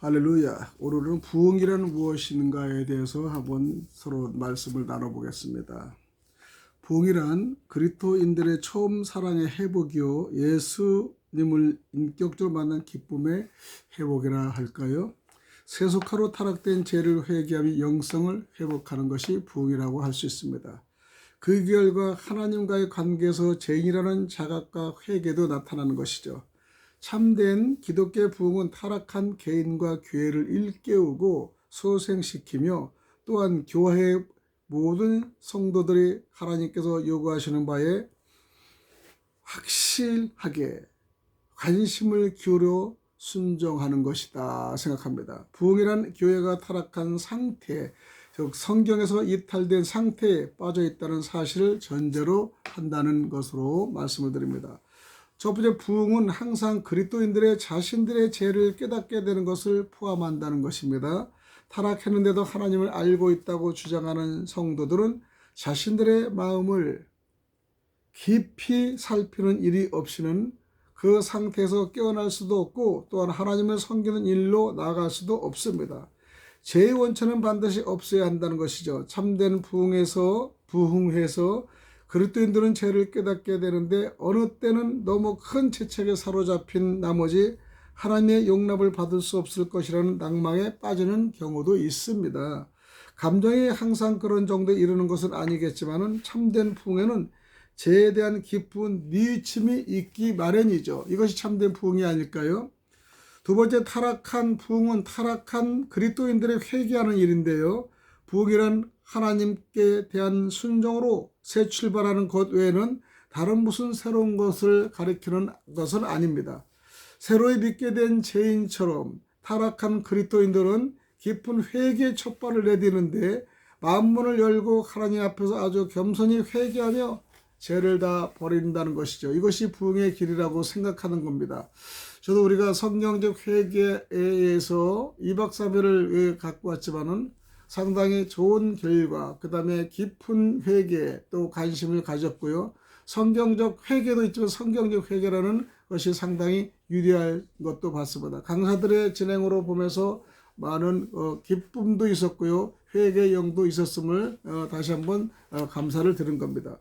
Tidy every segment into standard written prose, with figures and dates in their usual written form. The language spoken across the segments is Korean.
할렐루야. 오늘은 부흥이란 무엇인가에 대해서 한번 서로 말씀을 나눠보겠습니다. 부흥이란 그리스도인들의 처음 사랑의 회복이요, 예수님을 인격적으로 만난 기쁨의 회복이라 할까요? 세속화로 타락된 죄를 회개하며 영성을 회복하는 것이 부흥이라고 할 수 있습니다. 그 결과 하나님과의 관계에서 죄인이라는 자각과 회개도 나타나는 것이죠. 참된 기독교의 부흥은 타락한 개인과 교회를 일깨우고 소생시키며 또한 교회의 모든 성도들이 하나님께서 요구하시는 바에 확실하게 관심을 기울여 순종하는 것이다 생각합니다. 부흥이란 교회가 타락한 상태, 즉 성경에서 이탈된 상태에 빠져 있다는 사실을 전제로 한다는 것으로 말씀을 드립니다. 첫 번째, 부흥은 항상 그리스도인들의 자신들의 죄를 깨닫게 되는 것을 포함한다는 것입니다. 타락했는데도 하나님을 알고 있다고 주장하는 성도들은 자신들의 마음을 깊이 살피는 일이 없이는 그 상태에서 깨어날 수도 없고 또한 하나님을 섬기는 일로 나아갈 수도 없습니다. 죄의 원천은 반드시 없어야 한다는 것이죠. 참된 부흥해서 그리스도인들은 죄를 깨닫게 되는데 어느 때는 너무 큰 죄책에 사로잡힌 나머지 하나님의 용납을 받을 수 없을 것이라는 낭망에 빠지는 경우도 있습니다. 감정이 항상 그런 정도에 이르는 것은 아니겠지만 참된 부흥에는 죄에 대한 깊은 뉘우침이 있기 마련이죠. 이것이 참된 부흥이 아닐까요? 두 번째, 타락한 부흥은 타락한 그리스도인들의 회개하는 일인데요. 부흥이란 하나님께 대한 순종으로 새 출발하는 것 외에는 다른 무슨 새로운 것을 가리키는 것은 아닙니다. 새로이 믿게 된 죄인처럼 타락한 그리스도인들은 깊은 회개의 첫 발을 내디는데 마음문을 열고 하나님 앞에서 아주 겸손히 회개하며 죄를 다 버린다는 것이죠. 이것이 부흥의 길이라고 생각하는 겁니다. 저도 우리가 성경적 회개에 의해서 2박 3일을 갖고 왔지만은 상당히 좋은 결과, 그 다음에 깊은 회개 또 관심을 가졌고요. 성경적 회개도 있지만 성경적 회개라는 것이 상당히 유리할 것도 봤습니다. 강사들의 진행으로 보면서 많은 기쁨도 있었고요. 회개의 영도 있었음을 다시 한번 감사를 드린 겁니다.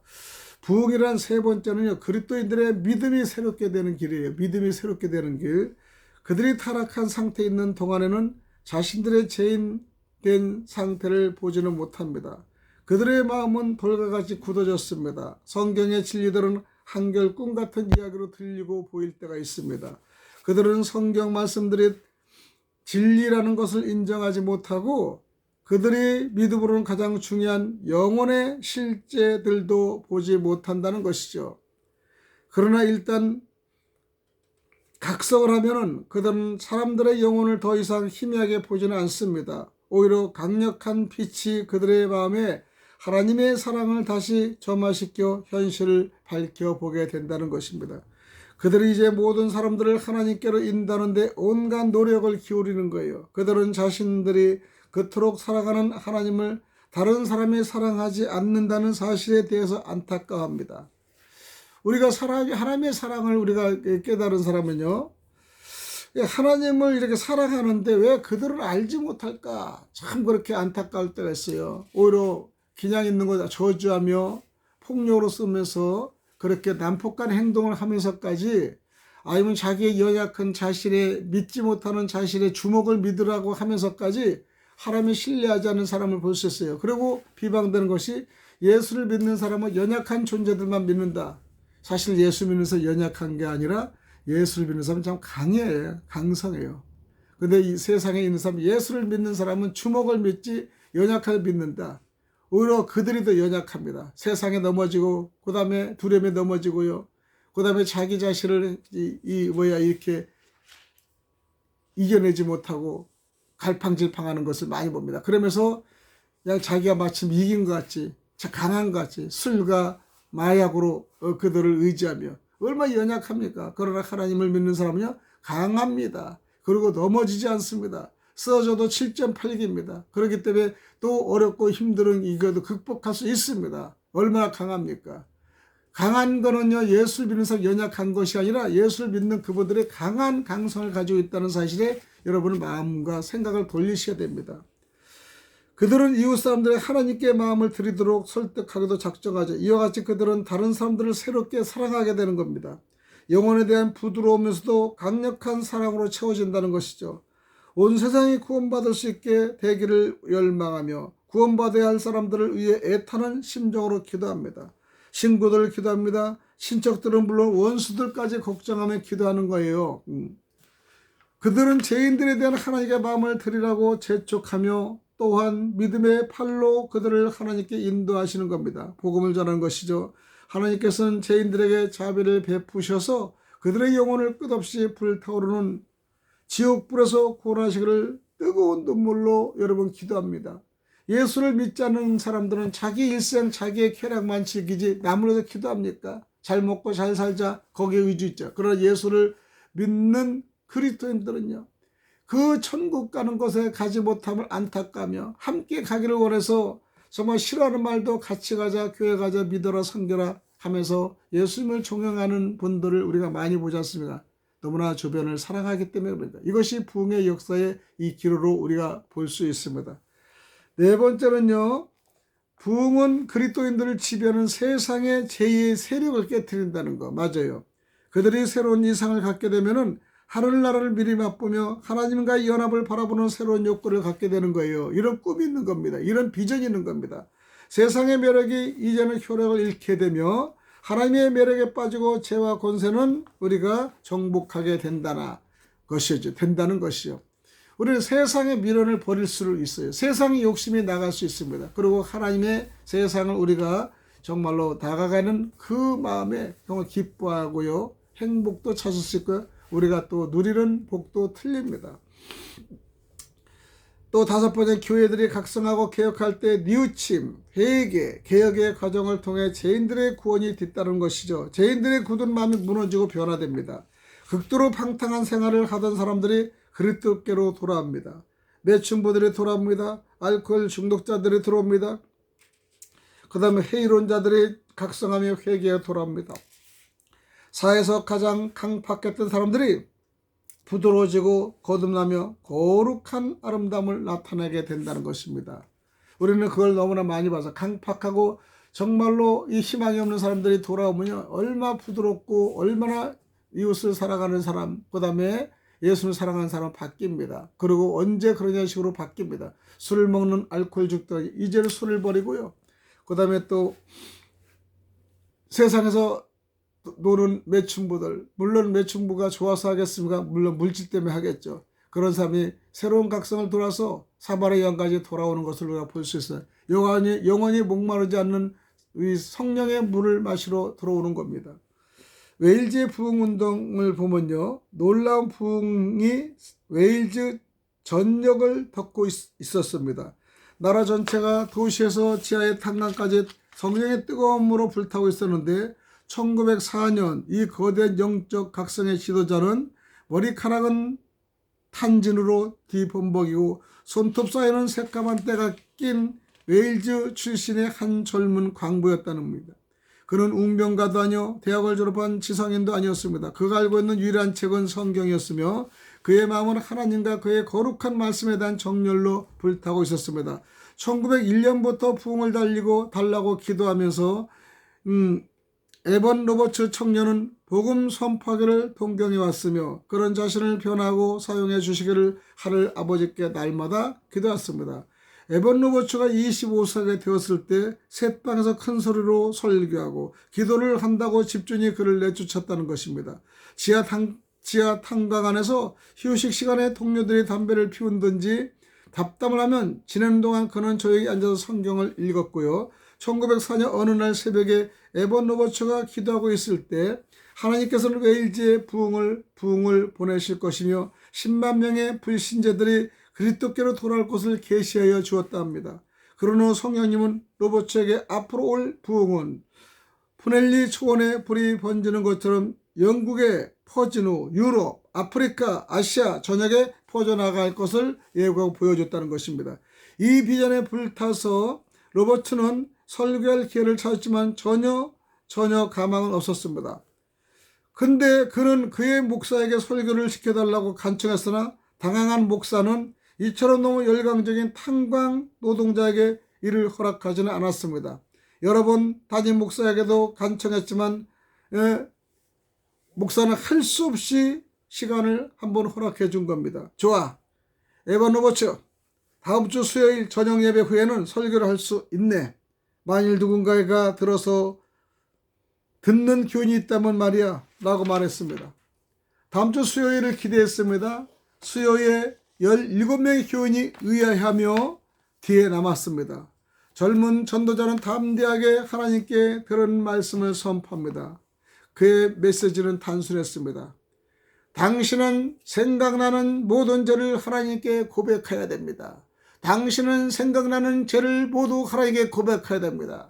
부흥이란 세 번째는요, 그리스도인들의 믿음이 새롭게 되는 길이에요. 믿음이 새롭게 되는 길. 그들이 타락한 상태에 있는 동안에는 자신들의 죄인된 상태를 보지는 못합니다. 그들의 마음은 돌과 같이 굳어졌습니다. 성경의 진리들은 한결 꿈 같은 이야기로 들리고 보일 때가 있습니다. 그들은 성경 말씀들이 진리라는 것을 인정하지 못하고 그들이 믿음으로는 가장 중요한 영혼의 실제들도 보지 못한다는 것이죠. 그러나 일단 각성을 하면은 그들은 사람들의 영혼을 더 이상 희미하게 보지는 않습니다. 오히려 강력한 빛이 그들의 마음에 하나님의 사랑을 다시 점화시켜 현실을 밝혀보게 된다는 것입니다. 그들이 이제 모든 사람들을 하나님께로 인도하는데 온갖 노력을 기울이는 거예요. 그들은 자신들이 그토록 사랑하는 하나님을 다른 사람이 사랑하지 않는다는 사실에 대해서 안타까워합니다. 우리가 하나님의 사랑을 우리가 깨달은 사람은요, 하나님을 이렇게 사랑하는데 왜 그들은 알지 못할까? 참 그렇게 안타까울 때가 있어요. 오히려 그냥 있는 거 저주하며 폭력으로 쓰면서 그렇게 난폭한 행동을 하면서까지 아니면 자기의 연약한 자신의 믿지 못하는 자신의 주먹을 믿으라고 하면서까지 하나님을 신뢰하지 않는 사람을 볼 수 있어요. 그리고 비방되는 것이 예수를 믿는 사람은 연약한 존재들만 믿는다. 사실 예수 믿는서 연약한 게 아니라 예수를 믿는 사람은 참 강해요. 강성해요. 근데 이 세상에 있는 사람, 예수를 믿는 사람은 주먹을 믿지 연약하게 믿는다. 오히려 그들이 더 연약합니다. 세상에 넘어지고 그 다음에 두려움에 넘어지고요. 그 다음에 자기 자신을 이렇게 이겨내지 못하고 갈팡질팡하는 것을 많이 봅니다. 그러면서 그냥 자기가 마침 이긴 것 같이 강한 것 같이 술과 마약으로 그들을 의지하며 얼마나 연약합니까? 그러나 하나님을 믿는 사람은요 강합니다. 그리고 넘어지지 않습니다. 쓰러져도 7.8기입니다. 그렇기 때문에 또 어렵고 힘든 이것도 극복할 수 있습니다. 얼마나 강합니까? 강한 거는요, 예수를 믿는 사람 연약한 것이 아니라 예수를 믿는 그분들의 강한 강성을 가지고 있다는 사실에 여러분의 마음과 생각을 돌리셔야 됩니다. 그들은 이웃 사람들의 하나님께 마음을 들이도록 설득하기도 작정하죠. 이와 같이 그들은 다른 사람들을 새롭게 사랑하게 되는 겁니다. 영혼에 대한 부드러우면서도 강력한 사랑으로 채워진다는 것이죠. 온 세상이 구원받을 수 있게 되기를 열망하며 구원받아야 할 사람들을 위해 애타는 심정으로 기도합니다. 친구들 기도합니다. 친척들은 물론 원수들까지 걱정하며 기도하는 거예요. 그들은 죄인들에 대한 하나님의 마음을 드리라고 재촉하며 또한 믿음의 팔로 그들을 하나님께 인도하시는 겁니다. 복음을 전하는 것이죠. 하나님께서는 죄인들에게 자비를 베푸셔서 그들의 영혼을 끝없이 불타오르는 지옥불에서 구원하시기를 뜨거운 눈물로 여러분 기도합니다. 예수를 믿지 않는 사람들은 자기 일생 자기의 쾌락만 즐기지 남을 위해서 기도합니까? 잘 먹고 잘 살자 거기에 의지있죠. 그러나 예수를 믿는 그리스도인들은요, 그 천국 가는 곳에 가지 못함을 안타까며 함께 가기를 원해서 정말 싫어하는 말도 같이 가자, 교회 가자, 믿어라, 섬겨라 하면서 예수님을 존경하는 분들을 우리가 많이 보지 않습니까? 너무나 주변을 사랑하기 때문에 그럽니다. 이것이 부흥의 역사의 이 기로로 우리가 볼 수 있습니다. 네 번째는요, 부흥은 그리스도인들을 지배하는 세상의 제2의 세력을 깨트린다는 거 맞아요. 그들이 새로운 이상을 갖게 되면은 하늘나라를 미리 맛보며 하나님과의 연합을 바라보는 새로운 욕구를 갖게 되는 거예요. 이런 꿈이 있는 겁니다. 이런 비전이 있는 겁니다. 세상의 매력이 이제는 효력을 잃게 되며 하나님의 매력에 빠지고 죄와 권세는 우리가 정복하게 된다는 것이죠. 우리는 세상의 미련을 버릴 수 있어요. 세상의 욕심이 나갈 수 있습니다. 그리고 하나님의 세상을 우리가 정말로 다가가는 그 마음에 정말 기뻐하고요, 행복도 찾을 수 있고요, 우리가 또 누리는 복도 틀립니다. 또 다섯 번째, 교회들이 각성하고 개혁할 때 뉘우침, 회개, 개혁의 과정을 통해 죄인들의 구원이 뒤따르는 것이죠. 죄인들의 굳은 마음이 무너지고 변화됩니다. 극도로 방탕한 생활을 하던 사람들이 그리스도께로 돌아옵니다. 매춘부들이 돌아옵니다. 알코올 중독자들이 들어옵니다. 그 다음에 회의론자들이 각성하며 회개에 돌아옵니다. 사회에서 가장 강팍했던 사람들이 부드러워지고 거듭나며 거룩한 아름다움을 나타내게 된다는 것입니다. 우리는 그걸 너무나 많이 봐서 강팍하고 정말로 이 희망이 없는 사람들이 돌아오면 얼마나 부드럽고 얼마나 이웃을 사랑하는 사람, 그 다음에 예수를 사랑하는 사람 바뀝니다. 그리고 언제 그런 식으로 바뀝니다. 술을 먹는 알코올 중독자들이 이제는 술을 버리고요, 그 다음에 또 세상에서 노는 매춘부들, 물론 매춘부가 좋아서 하겠습니까? 물론 물질 때문에 하겠죠. 그런 사람이 새로운 각성을 돌아서 사발의 영까지 돌아오는 것을 우리가 볼 수 있어요. 영원히 목마르지 않는 이 성령의 물을 마시러 들어오는 겁니다. 웨일즈의 부흥운동을 보면요, 놀라운 부흥이 웨일즈 전역을 덮고 있었습니다. 나라 전체가 도시에서 지하의 탄광까지 성령의 뜨거운 물로 불타고 있었는데 1904년 이 거대한 영적 각성의 지도자는 머리카락은 탄진으로 뒤범벅이고 손톱 사이에는 새까만 때가 낀 웨일즈 출신의 한 젊은 광부였다는 겁니다. 그는 웅변가도 아니요 대학을 졸업한 지성인도 아니었습니다. 그가 알고 있는 유일한 책은 성경이었으며 그의 마음은 하나님과 그의 거룩한 말씀에 대한 정열로 불타고 있었습니다. 1901년부터 부흥을 달라고 기도하면서 에번 로버츠 청년은 복음 선포하기를 동경해 왔으며 그런 자신을 변하고 사용해 주시기를 하늘 아버지께 날마다 기도했습니다. 에번 로버츠가 25세가 되었을 때 셋방에서 큰 소리로 설교하고 기도를 한다고 집주인이 그를 내쫓았다는 것입니다. 지하 탄광 안에서 휴식 시간에 동료들이 담배를 피운든지 답답을 하면 지내는 동안 그는 조용히 앉아서 성경을 읽었고요. 1904년 어느 날 새벽에 에번 로버츠가 기도하고 있을 때 하나님께서는 웨일즈의 부흥을 보내실 것이며 10만 명의 불신자들이 그리스도께로 돌아올 것을 계시하여 주었다 합니다. 그런 후 성령님은 로버츠에게 앞으로 올 부흥은 푸넬리 초원에 불이 번지는 것처럼 영국에 퍼진 후 유럽, 아프리카, 아시아 전역에 퍼져나갈 것을 예고하고 보여줬다는 것입니다. 이 비전에 불타서 로버츠는 설교할 기회를 찾았지만 전혀 전혀 가망은 없었습니다. 근데 그는 그의 목사에게 설교를 시켜달라고 간청했으나 당황한 목사는 이처럼 너무 열광적인 탄광 노동자에게 이를 허락하지는 않았습니다. 여러 번 담임 목사에게도 간청했지만 목사는 할 수 없이 시간을 한번 허락해 준 겁니다. 좋아, 에반 로버츠, 다음 주 수요일 저녁 예배 후에는 설교를 할 수 있네. 만일 누군가가 들어서 듣는 교인이 있다면 말이야 라고 말했습니다. 다음 주 수요일을 기대했습니다. 수요일에 17명의 교인이 의아해하며 뒤에 남았습니다. 젊은 전도자는 담대하게 하나님께 들은 말씀을 선포합니다. 그의 메시지는 단순했습니다. 당신은 생각나는 모든 죄를 하나님께 고백해야 됩니다. 당신은 생각나는 죄를 모두 하나님께 고백해야 됩니다.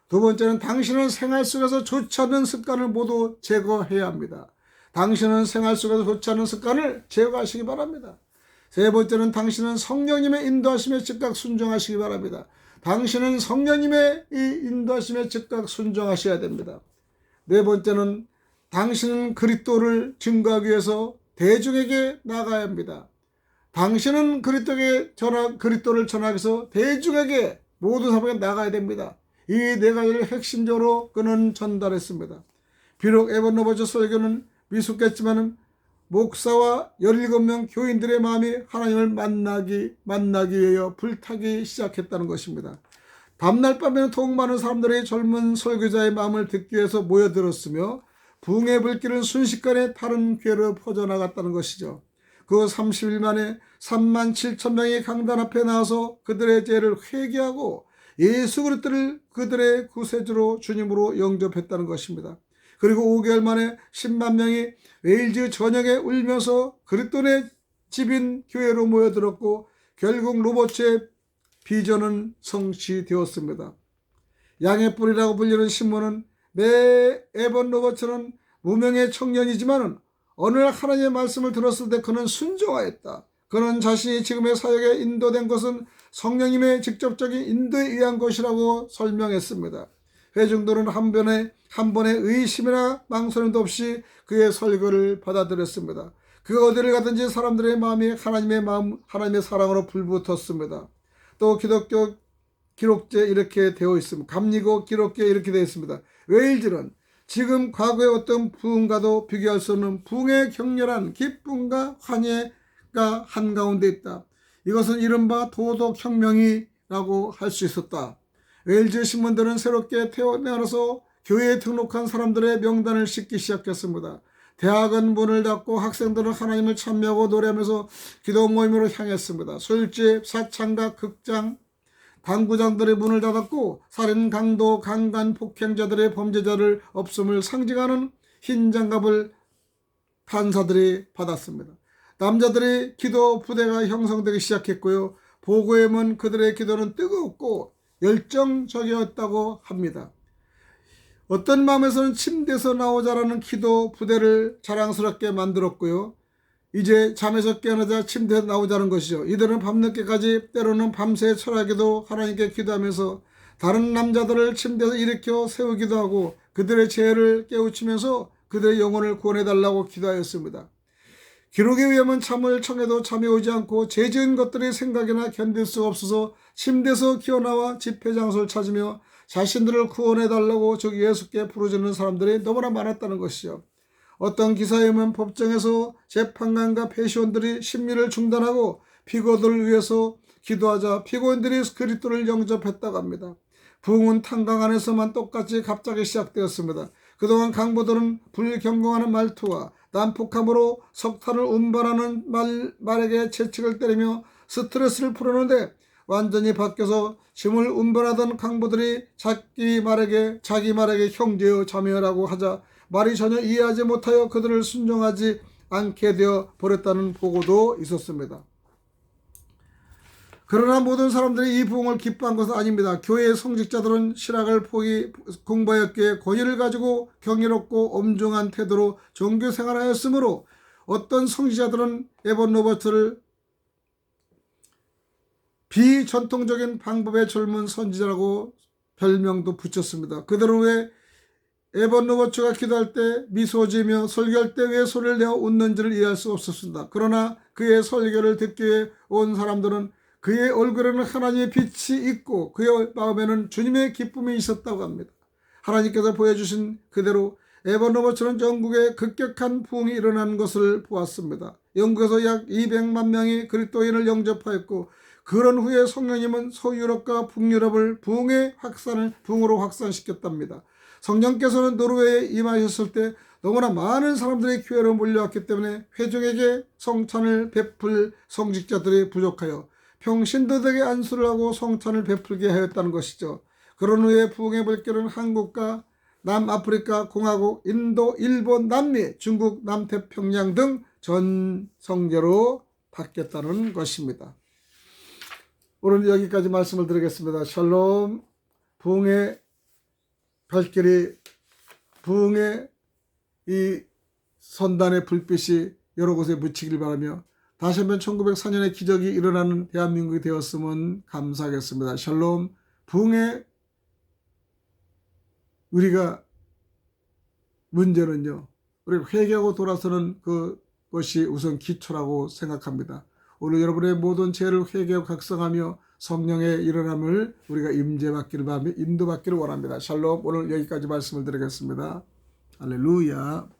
두 번째는 당신은 생활 속에서 좋지 않는 습관을 모두 제거해야 합니다. 당신은 생활 속에서 좋지 않은 습관을 제거하시기 바랍니다. 세 번째는 당신은 성령님의 인도하심에 즉각 순종하시기 바랍니다. 당신은 성령님의 이 인도하심에 즉각 순종하셔야 됩니다. 네 번째는 당신은 그리스도를 증거하기 위해서 대중에게 나가야 합니다. 당신은 그리스도를 전하기 위해서 대중에게 모든 사람에게 나가야 됩니다. 이 네 가지를 핵심적으로 그는 전달했습니다. 비록 에반 로버츠 설교는 미숙했지만 목사와 17명 교인들의 마음이 하나님을 만나기 위하여 불타기 시작했다는 것입니다. 다음날 밤에는 더욱 많은 사람들이 젊은 설교자의 마음을 듣기 위해서 모여들었으며 부흥의 불길은 순식간에 다른 교회로 퍼져나갔다는 것이죠. 그 30일 만에 3만 7천 명이 강단 앞에 나와서 그들의 죄를 회개하고 예수 그리스도를 그들의 구세주로 주님으로 영접했다는 것입니다. 그리고 5개월 만에 10만 명이 웨일즈 전역에 울면서 그리스도의 집인 교회로 모여들었고 결국 로버츠의 비전은 성취되었습니다. 양의 뿔이라고 불리는 신문은 에반 로버츠는 무명의 청년이지만 어느 날 하나님의 말씀을 들었을 때 그는 순종하였다. 그는 자신이 지금의 사역에 인도된 것은 성령님의 직접적인 인도에 의한 것이라고 설명했습니다. 회중들은 한 번의 의심이나 망설임도 없이 그의 설교를 받아들였습니다. 그가 어디를 가든지 사람들의 마음이 하나님의 사랑으로 불붙었습니다. 또 기독교 기록지에 이렇게 되어 있습니다. 감리교 기록지에 이렇게 되어 있습니다. 웨일즈는 지금 과거의 어떤 부흥과도 비교할 수 없는 부흥의 격렬한 기쁨과 환희가 한가운데 있다. 이것은 이른바 도덕혁명이라고 할 수 있었다. 웨일즈 신문들은 새롭게 태어나서 교회에 등록한 사람들의 명단을 싣기 시작했습니다. 대학은 문을 닫고 학생들은 하나님을 찬미하고 노래하면서 기도 모임으로 향했습니다. 술집, 사창가, 극장, 당구장들의 문을 닫았고 살인, 강도, 강간, 폭행자들의 범죄자를 없음을 상징하는 흰 장갑을 판사들이 받았습니다. 남자들의 기도 부대가 형성되기 시작했고요. 보고에는 그들의 기도는 뜨겁고 열정적이었다고 합니다. 어떤 마음에서는 침대에서 나오자라는 기도 부대를 자랑스럽게 만들었고요. 이제 잠에서 깨어나자 침대에서 나오자는 것이죠. 이들은 밤늦게까지 때로는 밤새 철학에도 하나님께 기도하면서 다른 남자들을 침대에서 일으켜 세우기도 하고 그들의 죄를 깨우치면서 그들의 영혼을 구원해달라고 기도하였습니다. 기록에 의하면 잠을 청해도 잠이 오지 않고 죄 지은 것들이 생각이나 견딜 수가 없어서 침대에서 기어나와 집회 장소를 찾으며 자신들을 구원해달라고 즉 예수께 부르짖는 사람들이 너무나 많았다는 것이죠. 어떤 기사에 의하면 법정에서 재판관과 배시원들이 심리를 중단하고 피고들을 위해서 기도하자 피고인들이 그리스도를 영접했다고 합니다. 부흥은 탄광 안에서만 똑같이 갑자기 시작되었습니다. 그동안 강보들은 불경공하는 말투와 난폭함으로 석탄을 운반하는 말에게 채찍을 때리며 스트레스를 풀었는데 완전히 바뀌어서 짐을 운반하던 강보들이 자기 말에게 형제여 자매라고 하자 말이 전혀 이해하지 못하여 그들을 순종하지 않게 되어 버렸다는 보고도 있었습니다. 그러나 모든 사람들이 이 부흥을 기뻐한 것은 아닙니다. 교회의 성직자들은 신학을 공부하였기에 권위를 가지고 경이롭고 엄중한 태도로 종교 생활하였으므로 어떤 성직자들은 에반 로버츠를 비전통적인 방법의 젊은 선지자라고 별명도 붙였습니다. 그들은 왜 에번 로버츠가 기도할 때 미소 지으며 설교할 때 왜 소리를 내어 웃는지를 이해할 수 없었습니다. 그러나 그의 설교를 듣기 위해 온 사람들은 그의 얼굴에는 하나님의 빛이 있고 그의 마음에는 주님의 기쁨이 있었다고 합니다. 하나님께서 보여주신 그대로 에번 로버츠는 영국에 급격한 부흥이 일어난 것을 보았습니다. 영국에서 약 200만 명이 그리스도인을 영접하였고 그런 후에 성령님은 서유럽과 북유럽을 부흥으로 확산시켰답니다. 성령께서는 노르웨이에 임하셨을 때 너무나 많은 사람들이 교회로 몰려왔기 때문에 회중에게 성찬을 베풀 성직자들이 부족하여 평신도들에게 안수를 하고 성찬을 베풀게 하였다는 것이죠. 그런 후에 부흥의 물결은 한국과 남아프리카 공화국, 인도, 일본, 남미, 중국, 남태평양 등 전 성제로 바뀌었다는 것입니다. 오늘 여기까지 말씀을 드리겠습니다. 샬롬. 부흥의 발길이, 부흥의 이 선단의 불빛이 여러 곳에 묻히길 바라며 다시 한번 1904년에 기적이 일어나는 대한민국이 되었으면 감사하겠습니다. 샬롬. 부흥의 우리가 문제는요, 우리가 회개하고 돌아서는 그것이 우선 기초라고 생각합니다. 오늘 여러분의 모든 죄를 회개하고 각성하며 성령의 일어남을 우리가 임재받기를 바라며 인도받기를 원합니다. 샬롬. 오늘 여기까지 말씀을 드리겠습니다. 할렐루야.